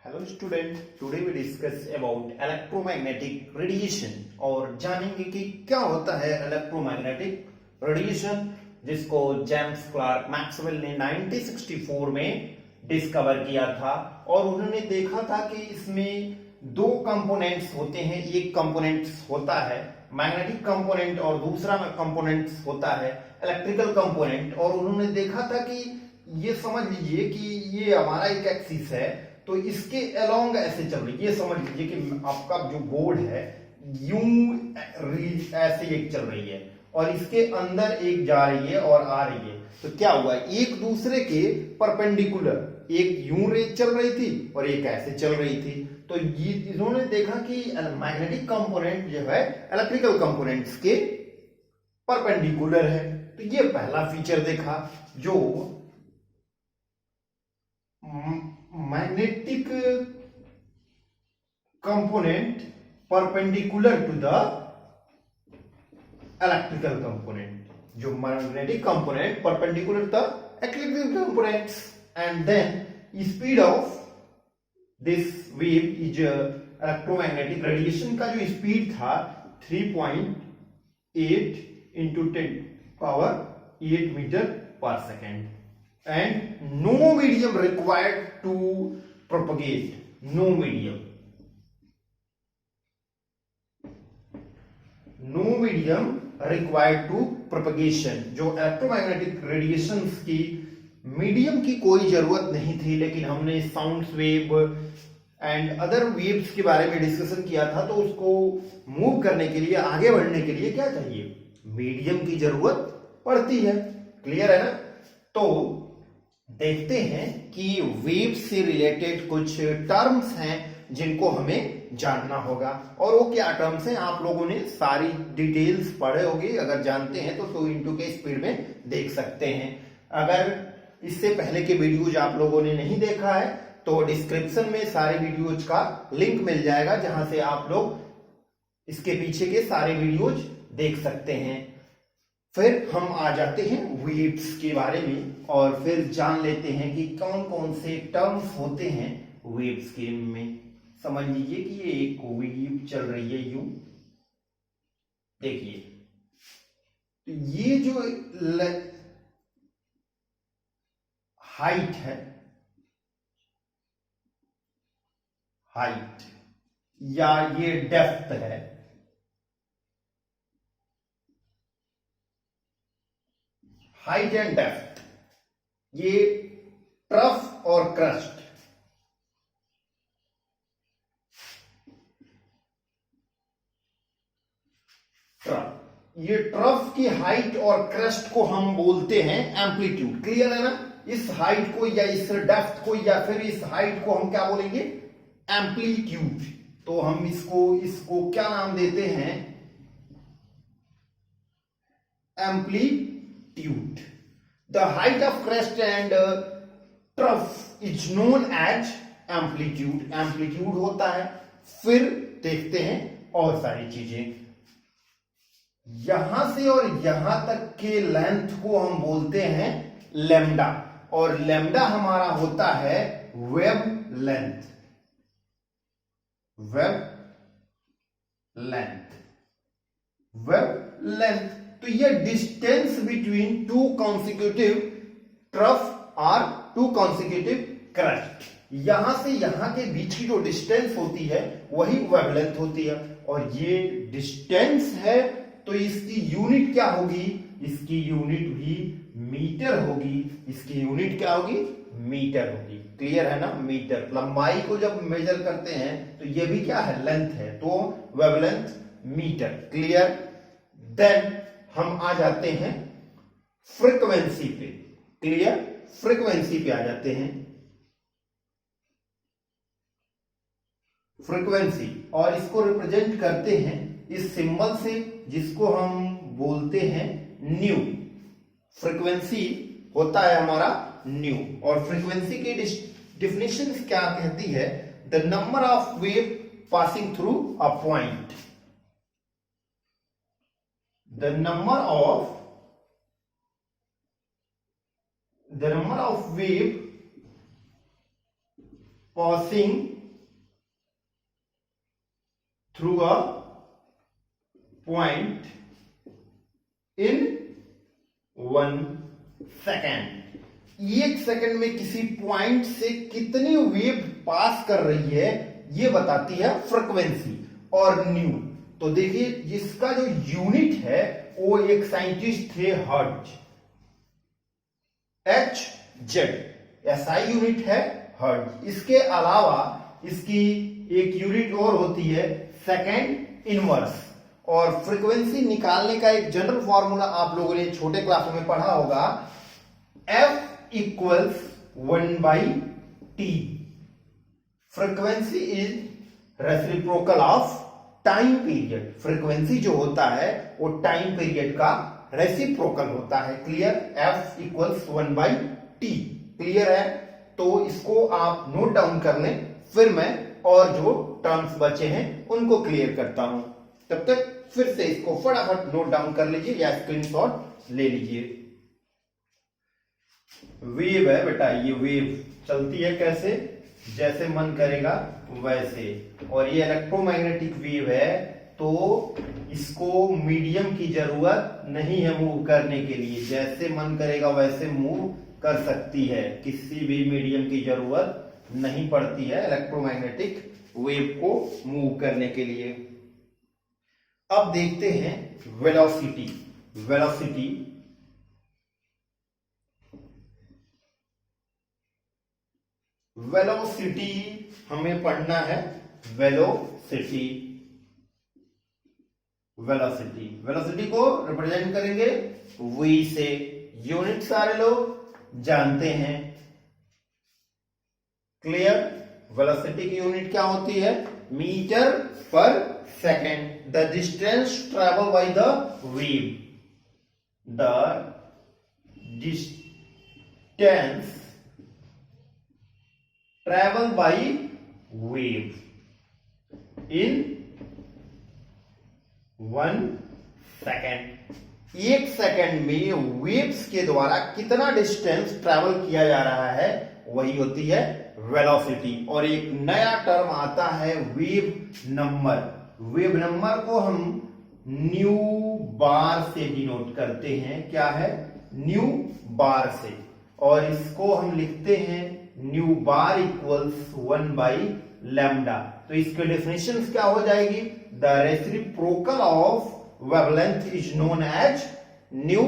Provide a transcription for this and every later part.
Hello student, today we discuss about electromagnetic radiation और जानेंगे कि क्या होता है इलेक्ट्रोमैग्नेटिक रेडिएशन, जिसको जेम्स क्लार्क मैक्सवेल ने 1964 में डिस्कवर किया था। और उन्होंने देखा था कि इसमें दो कंपोनेंट्स होते हैं। एक कंपोनेंट होता है मैग्नेटिक कंपोनेंट और दूसरा कंपोनेंट होता है इलेक्ट्रिकल कंपोनेंट। और उन्होंने देखा था कि ये समझ लीजिए कि ये हमारा एक एक्सिस है, तो इसके अलोंग ऐसे चल रही है। ये समझ लीजिए कि आपका जो बोर्ड है यूं ऐसे एक चल रही है और इसके अंदर एक जा रही है और आ रही है। तो क्या हुआ, एक दूसरे के परपेंडिकुलर, एक यूं रेज चल रही थी और एक ऐसे चल रही थी। तो ये इन्होंने देखा कि मैग्नेटिक कंपोनेंट जो है इलेक्ट्रिकल कंपोनेंट्स के परपेंडिकुलर है। तो ये पहला फीचर देखा, जो magnetic component perpendicular to the electrical component, जो magnetic component perpendicular the electrical components. And then speed of this wave is electromagnetic radiation का जो स्पीड था 3.8 into 10 power 8 metre per second. And no medium required to propagate. No medium required to propagation। जो electromagnetic radiations की medium की कोई जरूरत नहीं थी, लेकिन हमने sound wave and other waves के बारे में डिस्कशन किया था। तो उसको मूव करने के लिए, आगे बढ़ने के लिए क्या चाहिए, मीडियम की जरूरत पड़ती है। क्लियर है ना? तो देखते हैं कि वेव से रिलेटेड कुछ टर्म्स हैं जिनको हमें जानना होगा। और वो क्या टर्म्स हैं, आप लोगों ने सारी डिटेल्स पढ़े होंगे। अगर जानते हैं तो 2 इंटू के स्पीड में देख सकते हैं। अगर इससे पहले के वीडियोज आप लोगों ने नहीं देखा है तो डिस्क्रिप्शन में सारे वीडियोज का लिंक मिल जाएगा, जहां से आप लोग इसके पीछे के सारे वीडियोज देख सकते हैं। फिर हम आ जाते हैं वेव्स के बारे में और फिर जान लेते हैं कि कौन कौन से टर्म्स होते हैं वेव्स के में। समझ लीजिए कि ये एक वेव चल रही है यूं, देखिए। तो ये जो हाइट है, हाइट या ये डेप्थ है, हाइट एंड डेप्थ, ये ट्रफ और क्रस्ट। ट्रफ, ये ट्रफ की हाइट और क्रस्ट को हम बोलते हैं एम्पलीट्यूड। क्लियर है ना? इस हाइट को या इस डेप्थ को या फिर इस हाइट को हम क्या बोलेंगे, एम्पलीट्यूड। तो हम इसको क्या नाम देते हैं, amplitude. The height of crest and trough is known as amplitude। Amplitude होता है। फिर देखते हैं और सारी चीजें। यहां से और यहां तक के लेंथ को हम बोलते हैं लैम्डा, और लैम्डा हमारा होता है wave length. Wave length, wave length. तो ये distance between two consecutive trough और टू कॉन्सिक्यूटिव क्रस्ट, यहां से यहां के बीच की जो डिस्टेंस होती है वही वेवलेंथ होती है। और ये डिस्टेंस है तो इसकी यूनिट क्या होगी, इसकी यूनिट भी मीटर होगी। इसकी यूनिट क्या होगी, मीटर होगी। क्लियर है ना? मीटर। लंबाई को जब मेजर करते हैं तो ये भी क्या है, लेंथ है, तो वेवलेंथ मीटर। क्लियर? देन हम आ जाते हैं फ्रीक्वेंसी पे। क्लियर? फ्रीक्वेंसी पे आ जाते हैं। फ्रीक्वेंसी, और इसको रिप्रेजेंट करते हैं इस सिंबल से, जिसको हम बोलते हैं न्यू। फ्रीक्वेंसी होता है हमारा न्यू। और फ्रीक्वेंसी की डिफिनेशन क्या कहती है, the number of wave passing through a point. The number of wave passing through a point in 1 second। 1 second में किसी पॉइंट से कितनी वेव पास कर रही है ये बताती है फ्रीक्वेंसी। और न्यू, तो देखिए इसका जो यूनिट है वो एक साइंटिस्ट थे हर्ट्ज, HZ, SI यूनिट है हर्ट्ज। इसके अलावा इसकी एक यूनिट और होती है सेकेंड इनवर्स। और फ्रीक्वेंसी निकालने का एक जनरल फॉर्मूला आप लोगों ने छोटे क्लासों में पढ़ा होगा, F equals 1/T। Frequency is reciprocal of time period. Frequency जो होता है वो टाइम पीरियड का रेसिप्रोकल होता है। Clear? F equals 1/T। Clear है? तो इसको आप नोट डाउन कर लें, फिर मैं और जो टर्म्स बचे हैं उनको क्लियर करता हूं। तब तक फिर से इसको फटाफट नोट डाउन कर लीजिए या स्क्रीनशॉट ले लीजिए। वेव है बेटा, ये वेव चलती है कैसे? जैसे मन करेगा वैसे। और ये इलेक्ट्रोमैग्नेटिक वेव है तो इसको मीडियम की जरूरत नहीं है मूव करने के लिए, जैसे मन करेगा वैसे मूव कर सकती है, किसी भी मीडियम की जरूरत नहीं पड़ती है इलेक्ट्रोमैग्नेटिक वेव को मूव करने के लिए। अब देखते हैं वेलोसिटी। वेलोसिटी वेलोसिटी हमें पढ़ना है। वेलोसिटी वेलोसिटी वेलोसिटी को रिप्रेजेंट करेंगे V से। यूनिट सारे लोग जानते हैं। क्लियर? वेलोसिटी की यूनिट क्या होती है? Metre per second. The distance travel by the wave. The distance travel by wave in 1 second. 1 second में वेव्स के द्वारा कितना डिस्टेंस ट्रेवल किया जा रहा है वही होती है वेलोसिटी। और एक नया टर्म आता है वेव नंबर। वेव नंबर को हम न्यू बार से डिनोट करते हैं। क्या है? न्यू बार से। और इसको हम लिखते हैं न्यू बार इक्वल्स 1/लैम्डा। तो इसकी डेफिनेशन क्या हो जाएगी? The reciprocal of wavelength is known as nu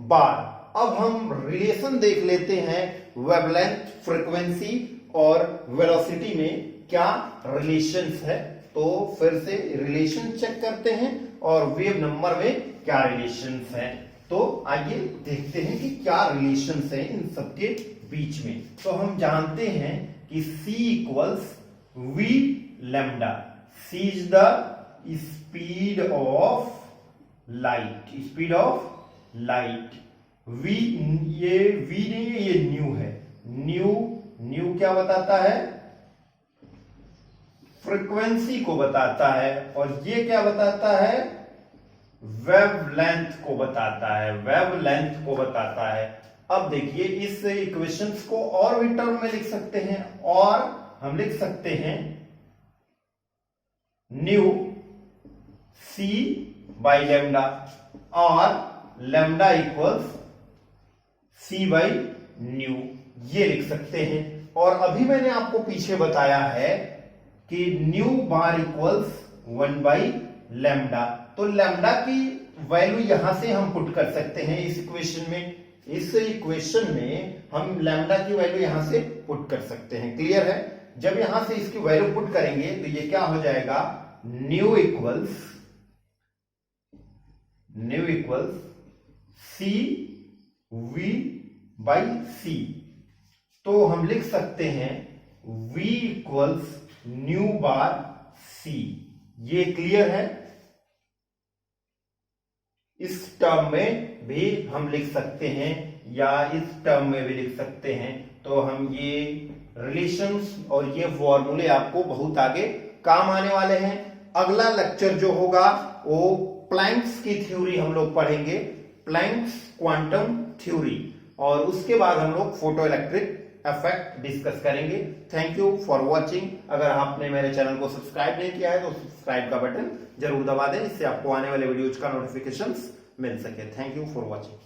bar. अब हम रिलेशन देख लेते हैं वेवलेंथ, फ्रीक्वेंसी और वेलोसिटी में क्या रिलेशंस है। तो फिर से रिलेशन चेक करते हैं और वेव नंबर में क्या रिलेशंस है। तो आइए देखते हैं कि क्या रिलेशंस है इन सबके बीच में। तो हम जानते हैं कि C equals V lambda. C is the speed of light. Speed of light. V, ये V नहीं है, ये न्यू है। न्यू क्या बताता है? फ्रीक्वेंसी को बताता है। और ये क्या बताता है? वेवलेंथ को बताता है। वेवलेंथ को बताता है। अब देखिए इस इक्वेशंस को और भी टर्म में लिख सकते हैं। और हम लिख सकते हैं न्यू C बाई लैम्डा और lambda equals C by new, ये लिख सकते हैं। और अभी मैंने आपको पीछे बताया है कि न्यू बार इक्वल्स 1/लैम्डा। तो लैम्डा की वैल्यू यहां से हम पुट कर सकते हैं इस इक्वेशन में। इस इक्वेशन में हम लैम्डा की वैल्यू यहां से पुट कर सकते हैं। क्लियर है? जब यहां से इसकी वैल्यू पुट करेंगे तो ये क्या हो जाएगा? New equals C V by C। तो हम लिख सकते हैं V इक्वल्स न्यू बार C। ये क्लियर है? इस टर्म में भी हम लिख सकते हैं या इस टर्म में भी लिख सकते हैं। तो हम ये रिलेशंस और ये फॉर्मूले आपको बहुत आगे काम आने वाले हैं। अगला लेक्चर जो होगा वो प्लैंक्स की थ्योरी हम लोग पढ़ेंगे, प्लैंक्स क्वांटम थ्योरी। और उसके बाद हम लोग फोटो इलेक्ट्रिक इफेक्ट डिस्कस करेंगे। Thank you for watching. अगर आपने मेरे चैनल को सब्सक्राइब नहीं किया है तो सब्सक्राइब का बटन जरूर दबा दें, इससे आपको आने वाले वीडियोज का नोटिफिकेशन मिल सके। Thank you for watching.